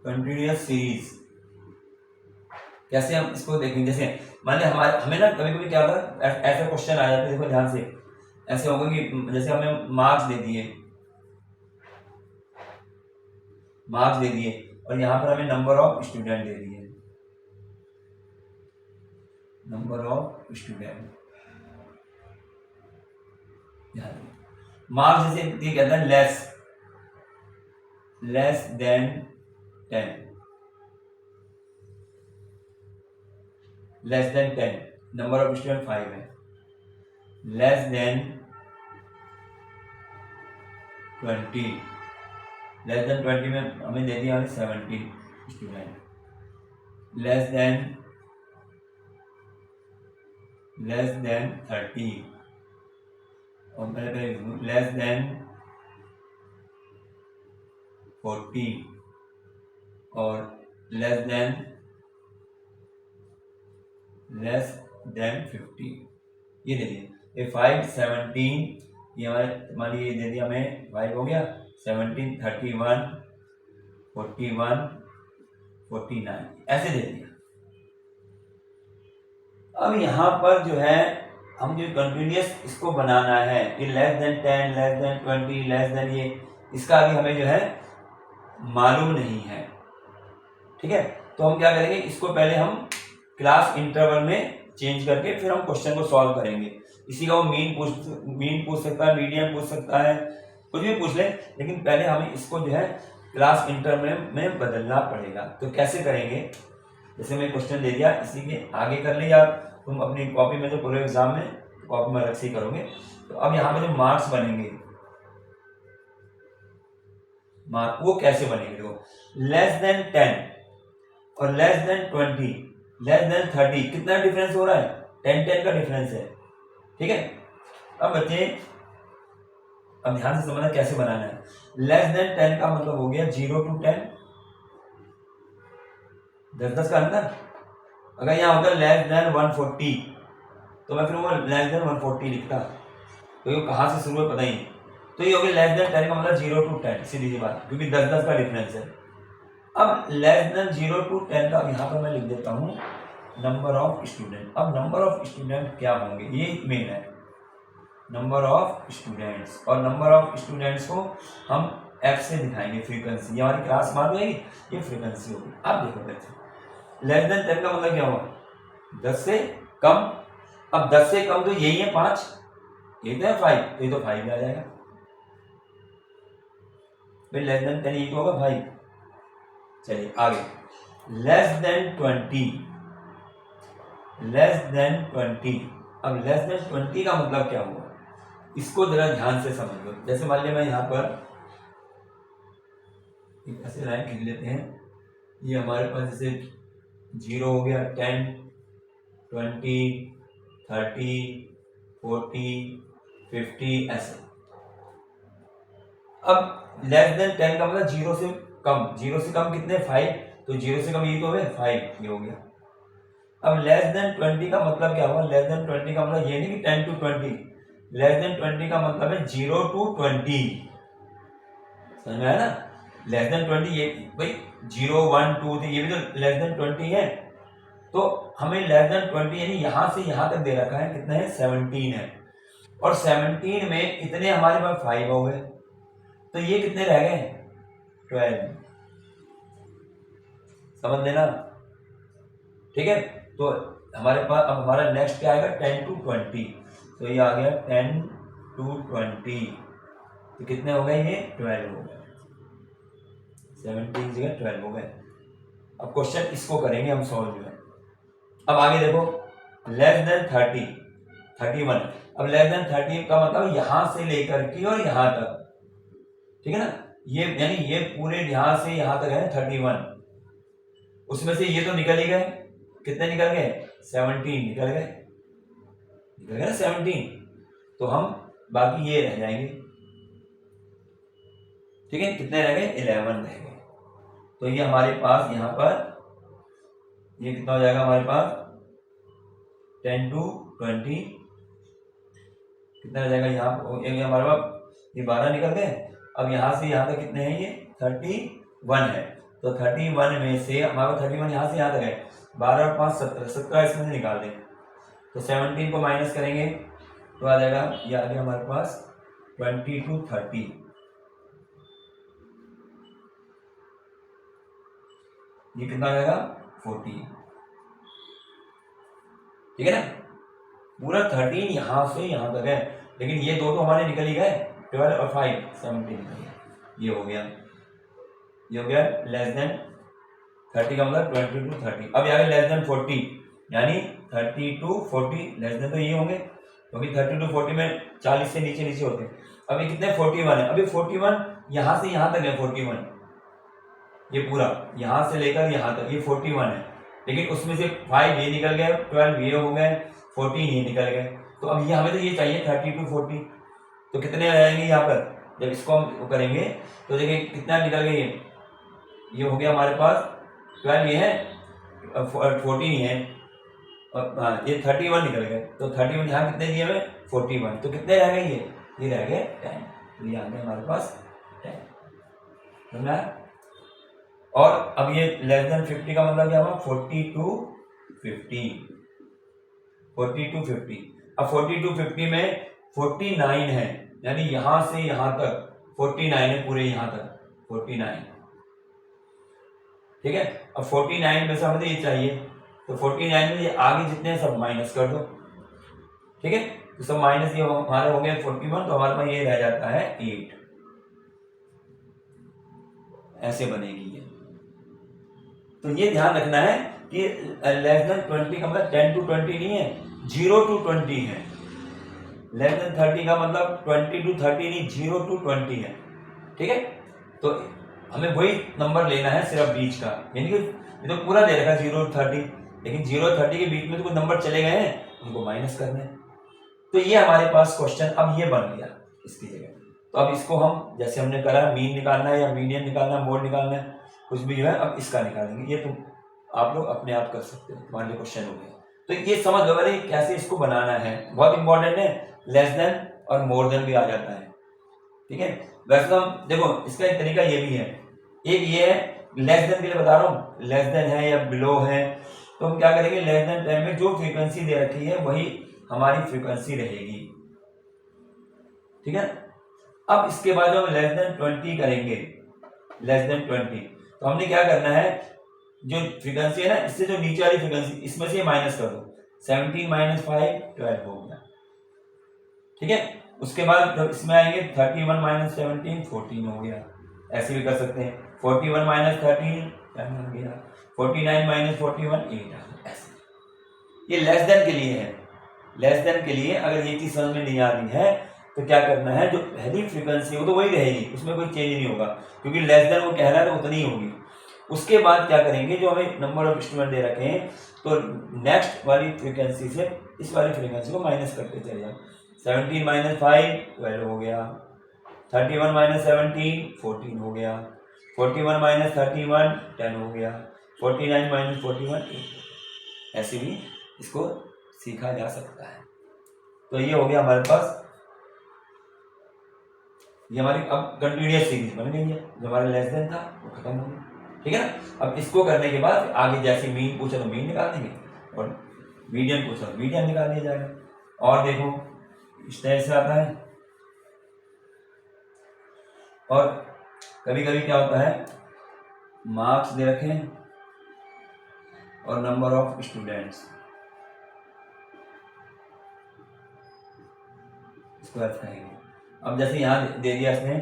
कंटिन्यूस सीरीज कैसे हम इसको देखेंगे, जैसे मान लिया हमारे हमें ना कभी कभी क्या होता है, ऐसे क्वेश्चन आ जाते हैं, देखो ध्यान से, ऐसे होगा कि जैसे हमें मार्क्स दे दिए और यहाँ पर हमें नंबर ऑफ स्टूडेंट दे दिए, नंबर ऑफ स्टूडेंट, मार्क्स जैसे ये कहता है less than 10, less than 10, number of student 5 है, लेस देन 20, लेस देन 20 में हमें दे दिया 70 स्टूडेंट, लेस देन 30, और मैंने लेस देन 40 और लेस देन 50, ये दे दिए, ये 5, 17, ये हमारे मान लीजिए दे दिया हमें 5 हो गया, 17, 31, 41, 49 ऐसे दे दिया। अब यहाँ पर जो है हम जो कंटिन्यूस इसको बनाना है, ये less than 10, less than 20, less than ये, इसका अभी हमें जो है मालूम नहीं है, ठीक है। तो हम क्या करेंगे, इसको पहले हम क्लास इंटरवल में चेंज करके फिर हम क्वेश्चन को सॉल्व करेंगे। इसी का वो मीन पूछ सकता है, मीडियम पूछ सकता है, कुछ भी पूछ ले, लेकिन पहले हमें इसको जो है क्लास इंटरवल में बदलना पड़ेगा। तो कैसे करेंगे, जैसे मैं क्वेश्चन दे दिया, इसी के आगे कर ले, या तुम अपनी कॉपी में जो पूरे एग्जाम में कॉपी में अलग से ही करोगे। तो अब यहाँ पे जो मार्क्स बनेंगे, वो कैसे बनेंगे, देखो लेस देन 10 और लेस देन 20, लेस देन 30, कितना डिफरेंस हो रहा है, 10 का डिफरेंस है, ठीक है। अब बच्चे अब ध्यान से समझना कैसे बनाना है। लेस देन 10 का मतलब हो गया 0 to 10, 10 का अंदर। अगर यहाँ होता लेस देन 140 तो मैं फिर वो लेस देन 140 लिखता, तो ये कहाँ से शुरू है पता ही नहीं। तो ये हो गया लेस देन 10 का मतलब 0 to 10, सीधी सी बात, क्योंकि 10 का डिफरेंस है। अब लेस देन 0 to 10 का यहाँ पर मैं लिख देता हूँ नंबर ऑफ स्टूडेंट। अब नंबर ऑफ स्टूडेंट क्या होंगे, ये मेन है, नंबर ऑफ स्टूडेंट्स, और नंबर ऑफ स्टूडेंट्स को हम f से दिखाएंगे, फ्रीक्वेंसी, ये हमारी क्लास मान जाएगी, ये फ्रीक्वेंसी होगी। अब देखो बच्चे, लेस देन 10 का मतलब क्या हुआ, 10 से कम। अब 10 से कम तो यही है 5, ये तो है 5, तो ये तो 5 भी आ जाएगा भाई, लेस देन 10 ये तो होगा 5। चलिए आगे, लेस देन 20, लेस देन 20। अब लेस देन 20 का मतलब क्या हुआ, इसको जरा ध्यान से समझ लो। जैसे मान लिया मैं यहाँ पर एक ऐसे लाइन लिख लेते हैं, ये हमारे पास जैसे 0 हो गया, 10, 20, 30, 40, 50 ऐसे। अब लेस देन 10 का मतलब 0 से कम, 0 से कम कितने, 5, तो 0 से कम ये तो हो गया 5, ये हो गया। अब लेस देन 20 का मतलब क्या हुआ, लेस देन 20 का मतलब ये नहीं कि 10 to 20, लेस देन 20 का मतलब है 0 to 20, समझ में आया ना। लेस देन 20 ये भाई 0, 1, 2, 3 ये भी तो लेस देन 20 है, तो हमें लेस देन 20 यानी यहां से यहां तक दे रखा है, कितना है 17 है, और 17 में इतने हमारे पास 5 हो गए, तो ये कितने रह गए 12, समझ लेना, ठीक है। तो हमारे पास अब हमारा नेक्स्ट क्या आएगा 10 to 20, तो ये आ गया 10 to 20, तो कितने हो गए, ये 12 हो गए, 17 जगह 12 हो गए। अब क्वेश्चन इसको करेंगे हम सॉल्व जो है। अब आगे देखो, लेस देन 30, 31। अब लेस देन 30 का मतलब यहां से लेकर के और यहां तक, ठीक है ना। ये यानी ये पूरे यहाँ से यहाँ तक है 31, उसमें से ये तो निकल ही गए, कितने निकल गए 17 निकल गए ना 17, तो हम बाकी ये रह जाएंगे, ठीक है, कितने रह गए 11 रह गए। तो ये हमारे पास यहाँ पर ये कितना हो जाएगा हमारे पास 10 to 20 कितना हो जाएगा यहाँ हमारे पास ये 12 निकल गए। अब यहाँ से यहाँ तक कितने हैं ये 31 है, तो 31 में से हमारे 31 यहाँ से यहाँ तक है 12 और 5 17 इसमें से निकाल दें, तो 17 को माइनस करेंगे तो आ जाएगा ये आ गया हमारे पास 20 to 30, ये कितना आ जाएगा 40, ठीक है ना। पूरा 13 यहाँ से यहाँ तक है, लेकिन ये दो तो हमारे निकल ही गए 12 और 5 17, ये हो गया लेस देन 30 का मतलब 20 to 30। अब यहाँ लेस देन 40 यानी 30 to 40 लेस देन तो ये होंगे, क्योंकि 30 to 40 में 40 से नीचे होते हैं। अभी कितने 41 है, अभी 41 यहाँ से यहाँ तक है 41, ये पूरा यहाँ से लेकर यहाँ तक ये 41 है, लेकिन उसमें से 5 ये निकल गए, 12 ये हो गए, 14 ये निकल गए। तो अब ये हमें तो ये चाहिए 30 to 40, तो कितने आ जाएंगे यहाँ पर जब इसको हम करेंगे तो देखिए कितना निकल गया, ये हो गया हमारे पास 12 ये है 14 ही है, और हाँ ये 31 निकल गए, तो 31 यहाँ कितने दिए हमें 41, तो कितने रह गए ये रह गए 10, तो ये आ गए हमारे पास 10, समझा। और अब ये लेस देन 50 का मतलब क्या हुआ 40 to 50। अब 40 to 50 में 49 है, यानी यहां से यहां तक 49 है, पूरे यहां तक 49, ठीक है। अब 49 में से हमें ये चाहिए, तो 49 में ये आगे जितने सब माइनस कर दो, ठीक है, तो सब माइनस ये हमारे हो गए 41, तो हमारे पास ये रह जाता है 8, ऐसे बनेगी ये। तो ये ध्यान रखना है कि लेस देन 20 का मतलब 10 to 20 नहीं है, 0 to 20 है। लेस देन 30 का मतलब 20 to 30 नहीं, 0 to 20 है, ठीक है। तो हमें वही नंबर लेना है सिर्फ बीच का, यानी कि ये तो पूरा दे रखा है 0 to 30, लेकिन 0 और 30 के बीच में तो कुछ नंबर चले गए हैं, उनको माइनस करने हैं। तो ये हमारे पास क्वेश्चन अब ये बन गया इसकी जगह। तो अब इसको हम जैसे हमने करा मीन निकालना है या मीडियन निकालना है, मोड निकालना है, कुछ भी जो है अब इसका निकालेंगे। ये तुम आप लोग अपने आप कर सकते हो, तुम्हारे लिए क्वेश्चन हो गया। तो ये समझ लो अरे कैसे इसको बनाना है, बहुत इंपॉर्टेंट है। लेस देन और मोर देन भी आ जाता है, ठीक है। वैसे तो हम देखो इसका एक तरीका ये भी है, एक ये है लेस देन के लिए बता रहा हूँ, लेस देन है या बिलो है, तो हम क्या करेंगे लेस देन 10 में जो फ्रीक्वेंसी दे रखी है वही हमारी फ्रीक्वेंसी रहेगी, ठीक है। अब इसके बाद हम लेस देन 20 करेंगे, लेस देन 20, तो हमने क्या करना है जो फ्रीक्वेंसी है ना इससे जो नीचे वाली फ्रीक्वेंसी इसमें से माइनस कर दो, 17 - 5 12 हो गया, ठीक है। उसके बाद जब इसमें आएंगे 31 - 17 14 हो गया, ऐसे भी कर सकते हैं। 41 - 13 10 हो गया, 49 - 41 8 ऐसे। ये लेस देन के लिए है, लेस देन के लिए अगर ये चीज समझ में नहीं आ रही है तो क्या करना है, जो पहली फ्रीक्वेंसी वो तो वही रहेगी, उसमें कोई चेंज नहीं होगा, क्योंकि लेस देन वो कह रहा है तो उतनी ही होगी। उसके बाद क्या करेंगे, जो हमें नंबर ऑफ इंस्ट्रूमेंट दे रखे हैं तो नेक्स्ट वाली फ्रीक्वेंसी से इस वाली फ्रीक्वेंसी को माइनस करते चले जाओ। 17 - 5 12 हो गया, 31 - 17 14 हो गया, 41 - 31 10 हो गया, 49 - 41 8। ऐसे भी इसको सीखा जा सकता है। तो ये हो गया हमारे पास, ये हमारी अब कंटिन्यूअस सीरीज बन गई है। जो हमारा लेस देन था वो खत्म हो गया, ठीक है ना। अब इसको करने के बाद आगे जैसे मीन पूछा तो मीन निकाल देंगे, और मीडियन पूछा तो मीडियन निकाल दिया जाएगा। और देखो इस तरह से आता है। और कभी कभी क्या होता है, मार्क्स दे रखे हैं और नंबर ऑफ स्टूडेंट्स, इसको ऐसा है। अब जैसे यहां दे दिया इसने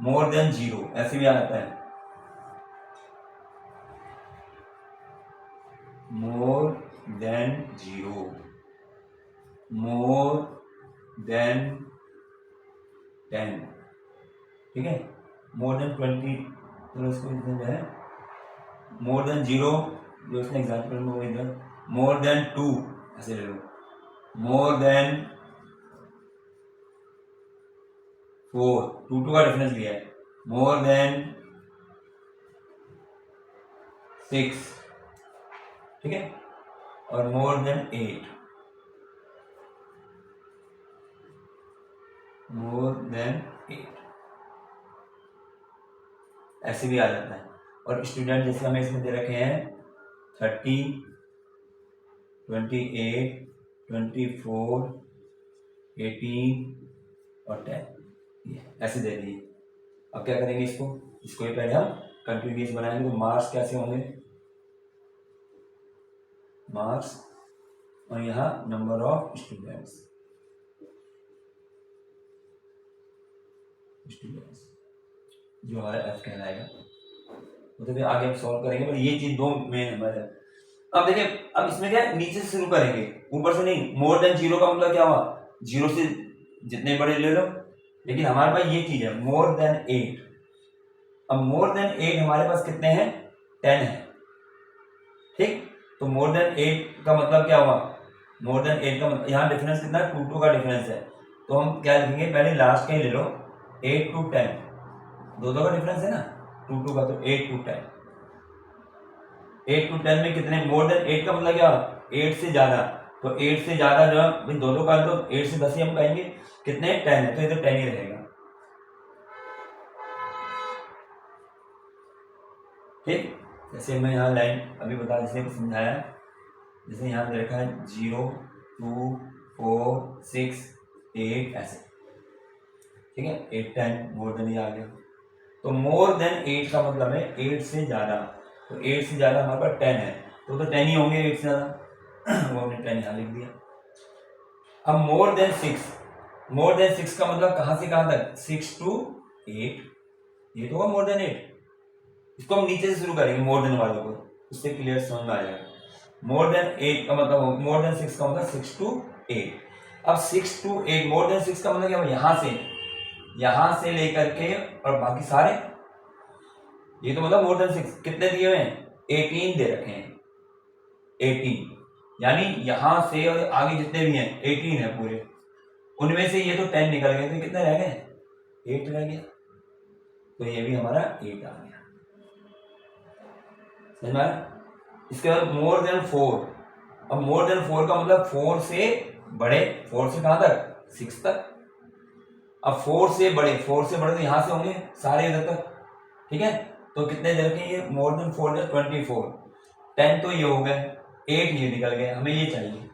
मोर देन 0, ऐसे भी आता है मोर देन 0, मोर देन 10, ठीक है। मोर देन 20, तो इसको जो है मोर देन 0, जो इसने एग्जाम्पल में वही था, मोर देन 2 ऐसे ले लो, मोर देन 4, 2 का डिफरेंस लिया है, मोर देन 6, ठीक है, और मोर देन 8, मोर देन 8 ऐसे भी आ जाता है। और स्टूडेंट जैसे हमें इसमें दे रखे हैं 30, 28, 24, 18 और 10, ऐसे दे दिए। अब क्या करेंगे इसको ही पहले हम कंटिन्यूस बनाएंगे। तो मार्क्स कैसे होंगे, मार्क्स और यहाँ नंबर ऑफ स्टूडेंट्स जो हमारा एफ कहलाएगा। तो फिर आगे हम सॉल्व करेंगे, पर ये चीज दो मेन हमारे। अब देखिए, अब इसमें क्या है, नीचे से शुरू करेंगे, ऊपर से नहीं। मोर देन 0 का मतलब क्या हुआ, 0 से जितने बड़े ले लो, लेकिन हमारे पास ये चीज है मोर देन 8। अब मोर देन 8 हमारे पास कितने हैं, 10 है, ठीक। तो मोर देन 8 का मतलब क्या हुआ, मोर देन 8 का मतलब यहाँ डिफरेंस कितना है, 2 का डिफरेंस है। तो हम क्या लिखेंगे, पहले लास्ट का ही ले लो, 8 to 10, दो का डिफरेंस है ना, 2 का, तो 8 to 10, 8 to 10 में कितने, मोर देन 8 का मतलब क्या, 8 से ज्यादा। तो 8 से ज्यादा जो है दो का, तो 8 से 10 ही हम कहेंगे, कितने 10 है, तो ये तो 10 ही रहेगा, ठीक। जैसे मैं यहाँ लाइन अभी बता, जैसे समझाया, जैसे यहाँ दे रखा है 0, 2, 4, 6, 8 ऐसे, ठीक है, 8, 10, मोर देन ये आ गया। तो मोर देन 8 का मतलब है 8 से ज्यादा। तो 8 से ज्यादा हमारे पास 10 है, तो 10 ही होंगे 8 से ज्यादा वो हमने 10 यहाँ लिख दिया। अब मोर देन 6, मोर देन 6 का मतलब कहां से कहां तक, 6 to 8, ये तो होगा मोर देन 8। इसको हम नीचे से शुरू करेंगे मोर देन वाले को, उससे क्लियर समझ में आ जाएगा। मोर देन 8 का मतलब, मोर देन 6 का मतलब 6 to 8। अब 6 to 8, मोर देन 6 का मतलब क्या, यहां से लेकर के और बाकी सारे, ये तो मतलब मोर देन 6 कितने दिए हुए हैं, 18 दे रखे हैं, 18, यानी यहां से और आगे जितने भी हैं 18 है पूरे, उनमें से ये तो 10 निकल गए, तो कितने रह गए, 8 रह गया। तो ये भी हमारा 8 आ गया, समझ में आया। इसके बाद मोर देन 4, अब मोर देन 4 का मतलब 4 से बड़े, 4 से कहां तक, 6 तक। अब 4 से बड़े तो यहां से होंगे सारे इधर तक, ठीक है। तो कितने दे रखे, ये मोर देन 4 है 24, 10 तो ये हो गए, 8 ये निकल गए, हमें ये चाहिए,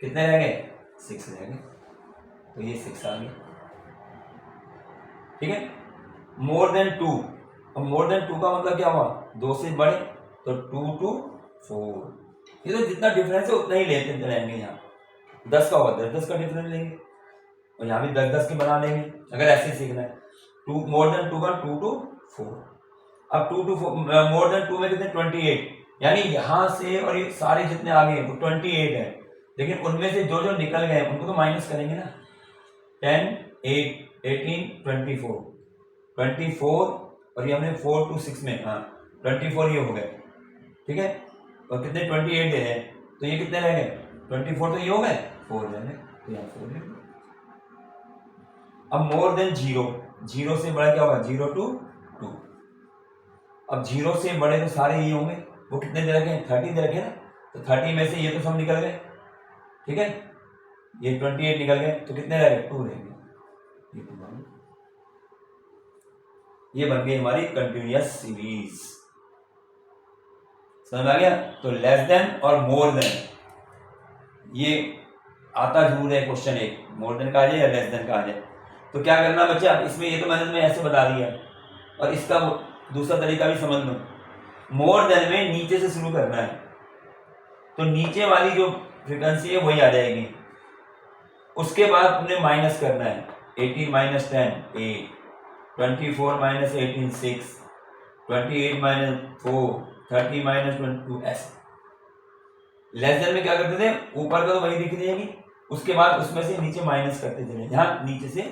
कितने रह गए, 6 रह गए, तो ये 6 आ गया, ठीक है। मोर देन 2, अब मोर देन 2 का मतलब क्या हुआ, 2 से बड़े, तो 2 to 4, ये तो जितना डिफरेंस है उतना ही लेते रहेंगे। यहाँ 10 का होगा 10 का डिफरेंस लेंगे, और यहाँ भी 10 के बना लेंगे, अगर ऐसे सीखना है। 2 मोर देन 2 का 2 to 4, अब 2 to 4, मोर देन 2 में कितने, 28, यानी यहां से और ये सारे जितने आगे हैं वो 28 है, लेकिन उनमें से जो जो निकल गए उनको तो माइनस करेंगे ना, 10, 8, 18, 24, और ये हमने 4 to 6 में, हाँ 24 ये हो गए, ठीक है। और कितने 28 दे रहे हैं, तो ये कितने रह गए, 24, तो ये हो गए 4 रह गए, तो यहाँ 4 रह गए। अब मोर देन 0 से बड़ा क्या होगा, 0 to 2। अब 0 से बड़े तो सारे ये होंगे, वो कितने दे रखे हैं, 30 दे रखे हैं ना, तो 30 में से ये तो सब निकल गए, ठीक है, ये 28 निकल गए, तो कितने रह गए, 2 रहेंगे, ये बन गई हमारी कंटिन्यूअस सीरीज, समझ आ गया। तो लेस देन और मोर देन ये आता जरूर है क्वेश्चन, एक मोर देन का आ जाए या लेस देन का आ जाए। तो क्या करना बच्चा, इसमें ये तो मैंने तुम्हें ऐसे बता दिया, और इसका दूसरा तरीका भी समझ लो। मोर देन में नीचे से शुरू करना है, तो नीचे वाली जो फ्रीक्वेंसी है वही आ जाएगी, उसके बाद तुमने माइनस करना है, 18 - 10 8, 24 - 18 6, 28 - 4, 30 - 22 ऐसे। लेस देन में क्या करते थे, ऊपर का तो वही दिख जाएगी, उसके बाद उसमें से नीचे माइनस करते चले, यहाँ नीचे से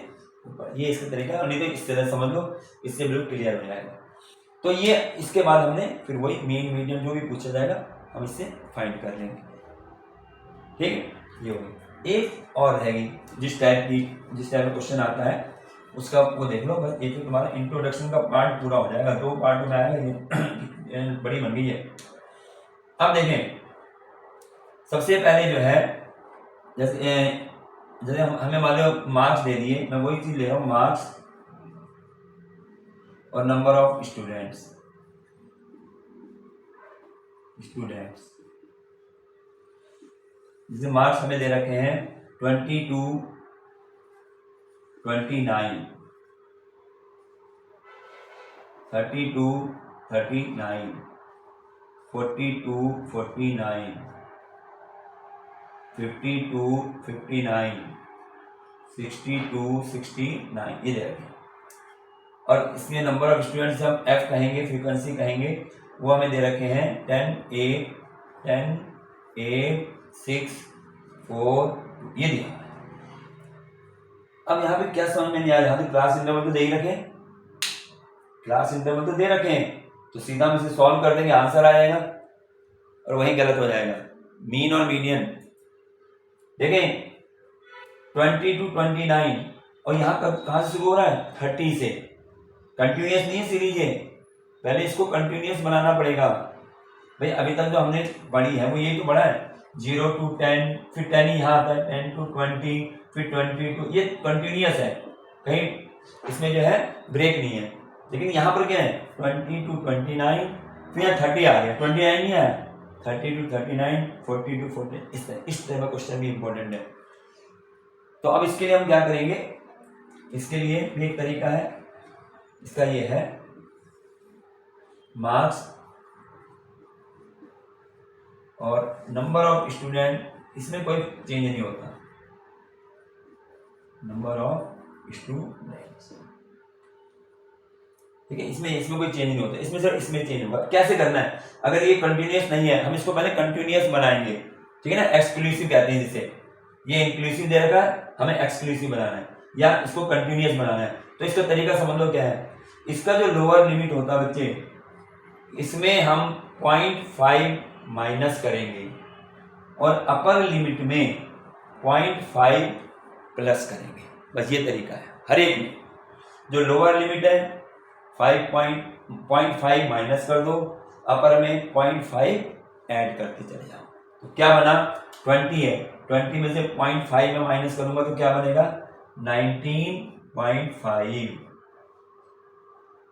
ये इसका तरीका है, नहीं तो इस तरह समझ लो, इससे बिल्कुल क्लियर हो जाएगा। तो ये इसके बाद हमने फिर वही मीन मीडियन जो भी पूछा जाएगा हम इससे फाइंड कर लेंगे। ठीक है, ये होगी। एक और रहेगी जिस टाइप का क्वेश्चन आता है उसका वो देख लो। बस एक तो तुम्हारा इंट्रोडक्शन का पार्ट पूरा हो जाएगा, 2 पार्ट में आएगा, ये बड़ी बन गई है। अब देखें, सबसे पहले जो है जैसे हमें मान लो मार्क्स दे दिए, मैं वही चीज ले रहा हूँ, मार्क्स और नंबर ऑफ स्टूडेंट्स। जैसे मार्क्स हमें दे रखे हैं 22, 29, 32, 39, 42, 49, 52, 59, 62, 69, ये दे रखे हैं। और इसमें नंबर ऑफ स्टूडेंट्स हम एफ कहेंगे, फ्रीक्वेंसी कहेंगे, वो हमें दे रखे हैं 10, 8, 6, 4, ये दिया। अब यहाँ पे क्या समझ में नहीं आ रहा, यहाँ पे क्लास इंटरवल तो दे ही रखे, क्लास इंटरवल तो दे रखे हैं, तो सीधा हम इसे सॉल्व कर देंगे, आंसर आ जाएगा और वही गलत हो जाएगा। मीन और मीडियन देखें 20 to 29, और यहाँ कहाँ से शुरू हो रहा है 30 से, कंटिन्यूस नहीं है सीरीज है, पहले इसको कंटिन्यूस बनाना पड़ेगा भाई। अभी तक जो हमने पढ़ी है वो यही तो पढ़ा है, 0 to 10, फिर 10 यहाँ आता है, 10 to 20, फिर 20 to, ये कंटिन्यूस है, कहीं इसमें जो है ब्रेक नहीं है। लेकिन यहाँ पर क्या है 20 to 29, फिर यहाँ 30 आ गया, 29 नहीं आया, 30 to 39, 40 to 40, इस तरह का क्वेश्चन भी इंपॉर्टेंट है। तो अब इसके लिए हम क्या करेंगे, इसके लिए भी एक तरीका है, इसका ये है मार्क्स और नंबर ऑफ स्टूडेंट, इसमें कोई चेंज नहीं होता, नंबर ऑफ स्टूडेंट्स, ठीक है, इसमें कोई चेंज नहीं होता, इसमें सिर्फ इसमें चेंज होगा। कैसे करना है, अगर ये कंटिन्यूस नहीं है हम इसको पहले कंटिन्यूस बनाएंगे, ठीक है ना, एक्सक्लूसिव कहते हैं जिसे, ये इंक्लूसिव दे रखा है, हमें एक्सक्लूसिव बनाना है या इसको कंटिन्यूस बनाना है। तो इसका तरीका समझ लो क्या है, इसका जो लोअर लिमिट होता है बच्चे, इसमें हम 0.5 माइनस करेंगे और अपर लिमिट में 0.5 प्लस करेंगे, बस ये तरीका है। हर एक में जो लोअर लिमिट है 0.5 माइनस कर दो, अपर में 0.5 ऐड करते चले जाओ। तो क्या बना, 20 है, 20 में से 0.5 में माइनस करूंगा तो क्या बनेगा 19.5,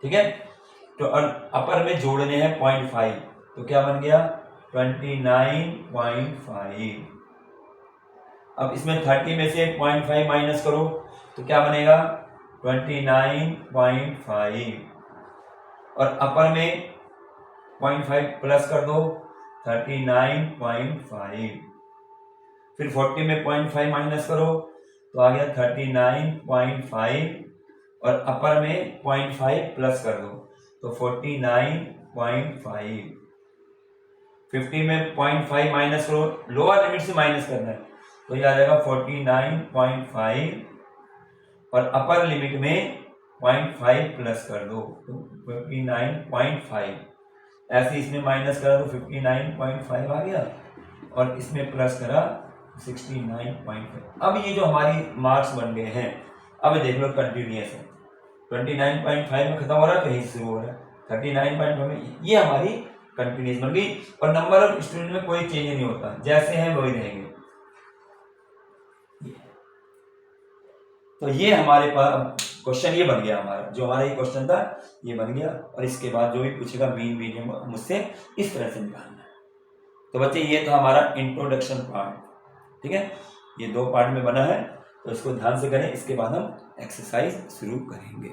ठीक है। तो अपर में जोड़ने हैं 0.5, तो क्या बन गया 29.5। अब इसमें 30 में से 0.5 माइनस करो तो क्या बनेगा 29.5, और अपर में 0.5 प्लस कर दो 39.5, फिर 40 में 0.5 माइनस करो तो आ गया 39.5, और अपर में 0.5 प्लस कर दो तो 49.5, 50 में 0.5 माइनस करो, लोअर लिमिट से माइनस करना है, तो ये आ जाएगा 49.5, और अपर लिमिट में 0.5 प्लस कर दो तो 59.5, ऐसे इसमें माइनस करा तो 59.5 आ गया, और इसमें प्लस करा 69.5। अब ये जो हमारी मार्क्स बन गए हैं, अब देख लो कंटिन्यूस है, 29.5 में खत्म हो रहा है, कहीं से शुरू हो रहा है 39.5 में, ये हमारी कंटिन्यूस बन गई। और नंबर ऑफ स्टूडेंट में कोई चेंज नहीं होता, जैसे हैं वही रहेंगे। तो ये हमारे पास क्वेश्चन ये बन गया, हमारा जो हमारा ये क्वेश्चन था ये बन गया, और इसके बाद जो भी पूछेगा मीन मीडियम मुझसे इस तरह से निकालना है। तो बच्चे ये था हमारा इंट्रोडक्शन पार्ट, ठीक है, ये 2 पार्ट में बना है, तो इसको ध्यान से करें, इसके बाद हम एक्सरसाइज शुरू करेंगे।